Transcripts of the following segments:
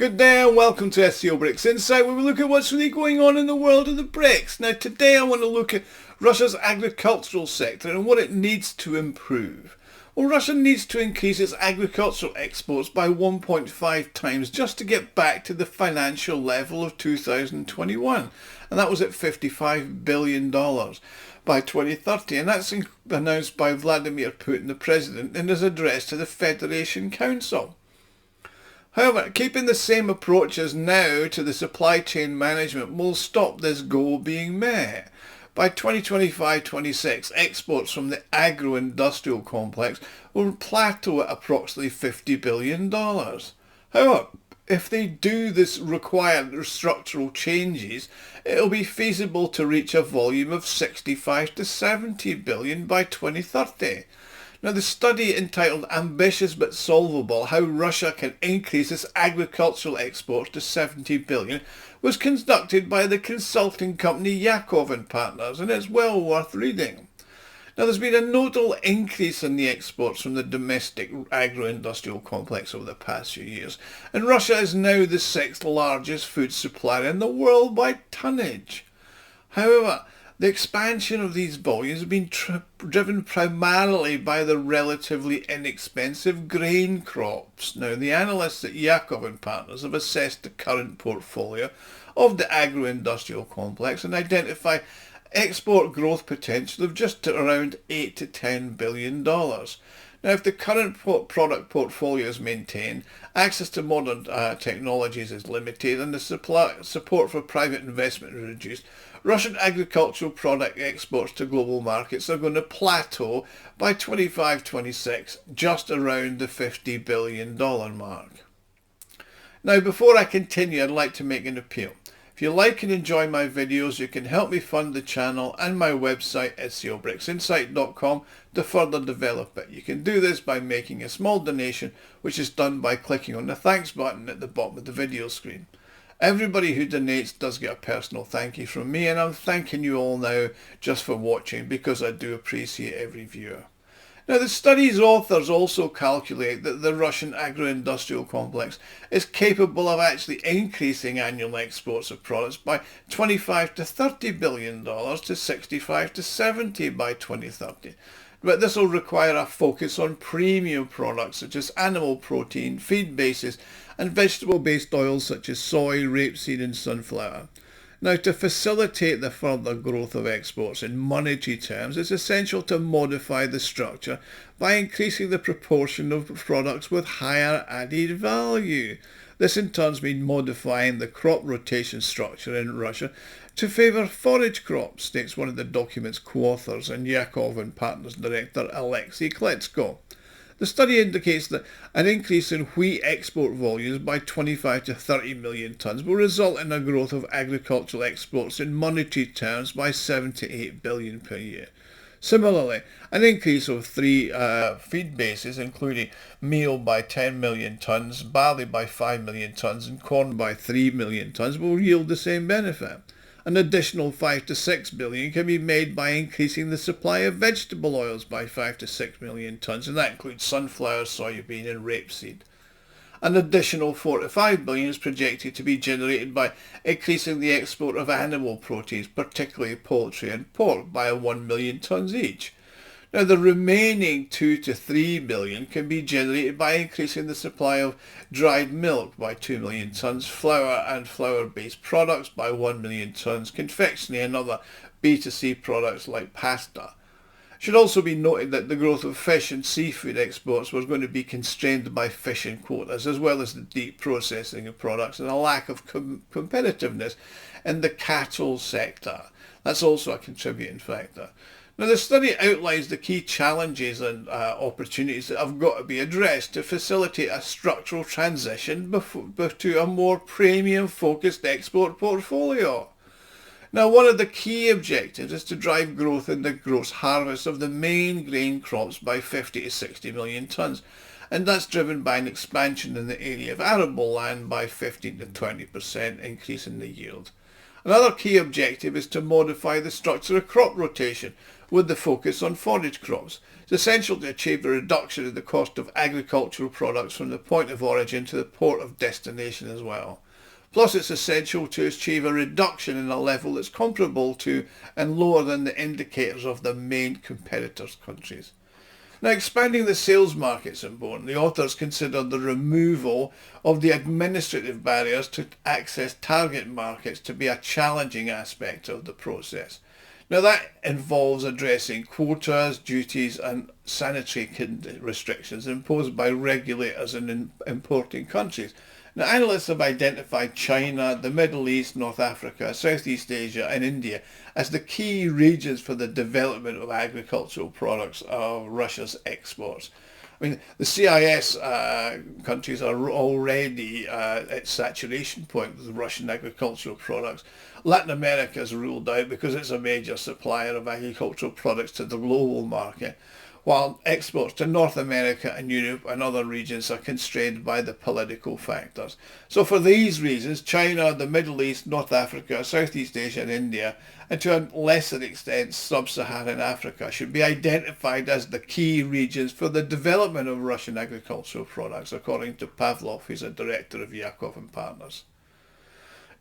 Good day and welcome to SCO BRICS Insight, where we look at what's really going on in the world of the BRICS. Now today I want to look at Russia's agricultural sector and what it needs to improve. Well, Russia needs to increase its agricultural exports by 1.5 times just to get back to the financial level of 2021, and that was at $55 billion by 2030, and that's announced by Vladimir Putin, the president, in his address to the Federation Council. However, keeping the same approach as now to the supply chain management will stop this goal being met. By 2025-26, exports from the agro-industrial complex will plateau at approximately $50 billion. However, if they do this required structural changes, it will be feasible to reach a volume of 65 to 70 billion by 2030. Now, the study entitled Ambitious but Solvable, How Russia Can Increase Its Agricultural Exports to 70 billion was conducted by the consulting company Yakov and Partners, and it's well worth reading. Now, there's been a notable increase in the exports from the domestic agro-industrial complex over the past few years, and Russia is now the sixth largest food supplier in the world by tonnage. However, the expansion of these volumes has been driven primarily by the relatively inexpensive grain crops. Now, the analysts at Yakov and Partners have assessed the current portfolio of the agro-industrial complex and identify export growth potential of just around $8 to $10 billion. Now, if the current product portfolio is maintained, access to modern technologies is limited and the support for private investment is reduced, Russian agricultural product exports to global markets are going to plateau by 25-26, just around the $50 billion mark. Now, before I continue, I'd like to make an appeal. If you like and enjoy my videos, you can help me fund the channel and my website scobricsinsight.com to further develop it. You can do this by making a small donation, which is done by clicking on the thanks button at the bottom of the video screen. Everybody who donates does get a personal thank you from me, and I'm thanking you all now just for watching because I do appreciate every viewer. Now, the study's authors also calculate that the Russian agro-industrial complex is capable of actually increasing annual exports of products by $25 to $30 billion to 65 to 70 by 2030. But this will require a focus on premium products such as animal protein, feed bases, and vegetable-based oils such as soy, rapeseed and sunflower. Now, to facilitate the further growth of exports in monetary terms, it's essential to modify the structure by increasing the proportion of products with higher added value. This in turn means modifying the crop rotation structure in Russia to favour forage crops, states one of the document's co-authors and Yakov and Partners director Alexei Kletsko. The study indicates that an increase in wheat export volumes by 25 to 30 million tonnes will result in a growth of agricultural exports in monetary terms by 7 to 8 billion per year. Similarly, an increase of three feed bases, including meal by 10 million tonnes, barley by 5 million tonnes and corn by 3 million tonnes will yield the same benefit. An additional 5 to 6 billion can be made by increasing the supply of vegetable oils by 5 to 6 million tonnes, and that includes sunflower, soybean and rapeseed. An additional 4 to 5 billion is projected to be generated by increasing the export of animal proteins, particularly poultry and pork, by 1 million tonnes each. Now, the remaining 2 to 3 billion can be generated by increasing the supply of dried milk by 2 million tonnes, flour and flour-based products by 1 million tonnes, confectionery and other B2C products like pasta. It should also be noted that the growth of fish and seafood exports was going to be constrained by fishing quotas, as well as the deep processing of products and a lack of competitiveness in the cattle sector. That's also a contributing factor. Now, the study outlines the key challenges and opportunities that have got to be addressed to facilitate a structural transition to a more premium-focused export portfolio. Now, one of the key objectives is to drive growth in the gross harvest of the main grain crops by 50 to 60 million tonnes, and that's driven by an expansion in the area of arable land by 15 to 20% increase in the yield. Another key objective is to modify the structure of crop rotation with the focus on forage crops. It's essential to achieve a reduction in the cost of agricultural products from the point of origin to the port of destination as well. Plus, it's essential to achieve a reduction in a level that's comparable to and lower than the indicators of the main competitors' countries. Now, expanding the sales market is important. The authors consider the removal of the administrative barriers to access target markets to be a challenging aspect of the process. Now, that involves addressing quotas, duties and sanitary restrictions imposed by regulators in importing countries. Now, analysts have identified China, the Middle East, North Africa, Southeast Asia and India as the key regions for the development of agricultural products of Russia's exports. I mean, the CIS countries are already at saturation point with Russian agricultural products. Latin America is ruled out because it's a major supplier of agricultural products to the global market, while exports to North America and Europe and other regions are constrained by the political factors. So for these reasons, China, the Middle East, North Africa, Southeast Asia and India, and to a lesser extent Sub-Saharan Africa, should be identified as the key regions for the development of Russian agricultural products, according to Pavlov, who's a director of Yakov and Partners.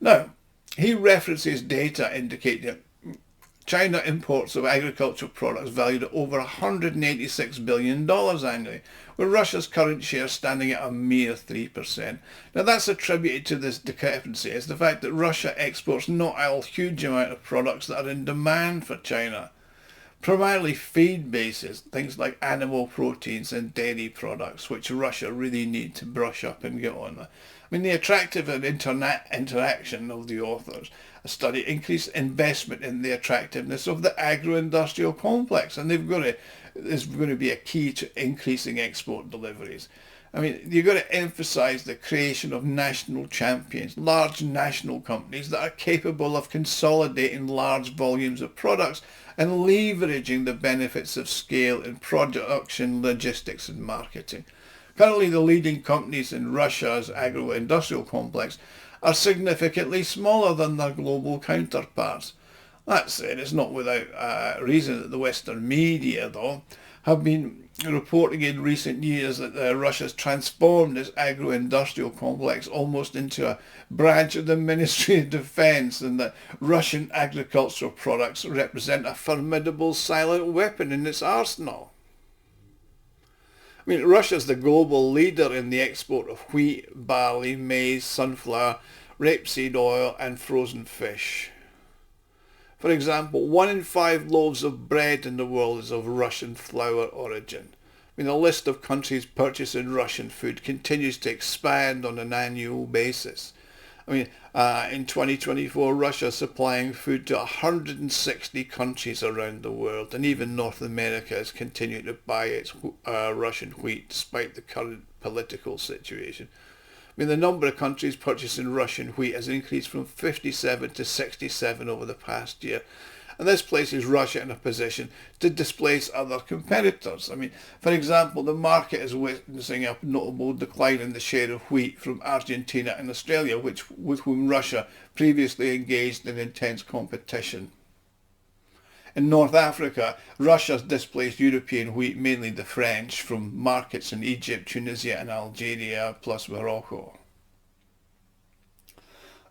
Now, he references data indicating that China imports of agricultural products valued at over $186 billion annually, with Russia's current share standing at a mere 3%. Now that's attributed to this discrepancy is the fact that Russia exports not a huge amount of products that are in demand for China. Primarily feed bases, things like animal proteins and dairy products, which Russia really need to brush up and get on. I mean, the attractive and interaction of the authors, a study increased investment in the attractiveness of the agro-industrial complex, and there's going to be a key to increasing export deliveries. I mean, you've got to emphasise the creation of national champions, large national companies that are capable of consolidating large volumes of products and leveraging the benefits of scale in production, logistics and marketing. Currently, the leading companies in Russia's agro-industrial complex are significantly smaller than their global counterparts. That said, it's not without reason that the Western media, though, have been reporting in recent years that Russia's transformed its agro-industrial complex almost into a branch of the Ministry of Defense, and that Russian agricultural products represent a formidable silent weapon in its arsenal. I mean, Russia's the global leader in the export of wheat, barley, maize, sunflower, rapeseed oil and frozen fish. For example, 1 in 5 loaves of bread in the world is of Russian flour origin. I mean, the list of countries purchasing Russian food continues to expand on an annual basis. I mean, in 2024, Russia is supplying food to 160 countries around the world, and even North America is continuing to buy its Russian wheat despite the current political situation. I mean, the number of countries purchasing Russian wheat has increased from 57 to 67 over the past year. And this places Russia in a position to displace other competitors. I mean, for example, the market is witnessing a notable decline in the share of wheat from Argentina and Australia, with whom Russia previously engaged in intense competition. In North Africa, Russia has displaced European wheat, mainly the French, from markets in Egypt, Tunisia and Algeria, plus Morocco.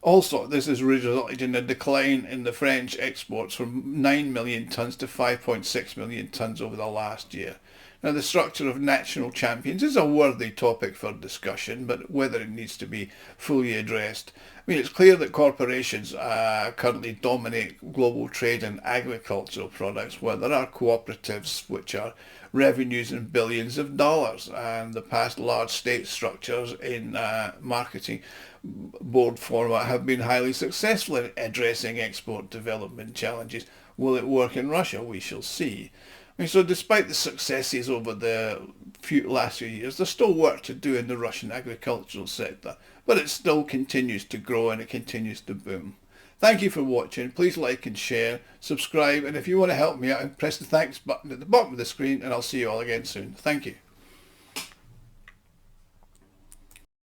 Also, this has resulted in a decline in the French exports from 9 million tonnes to 5.6 million tonnes over the last year. Now, the structure of national champions is a worthy topic for discussion, but whether it needs to be fully addressed. I mean, it's clear that corporations currently dominate global trade in agricultural products, where there are cooperatives which are revenues in billions of dollars, and the past large state structures in marketing board format have been highly successful in addressing export development challenges. Will it work in Russia? We shall see. I mean, so despite the successes over the last few years, there's still work to do in the Russian agricultural sector, but it still continues to grow and it continues to boom. Thank you for watching. Please like and share, subscribe, and if you want to help me out, press the thanks button at the bottom of the screen, and I'll see you all again soon. Thank you.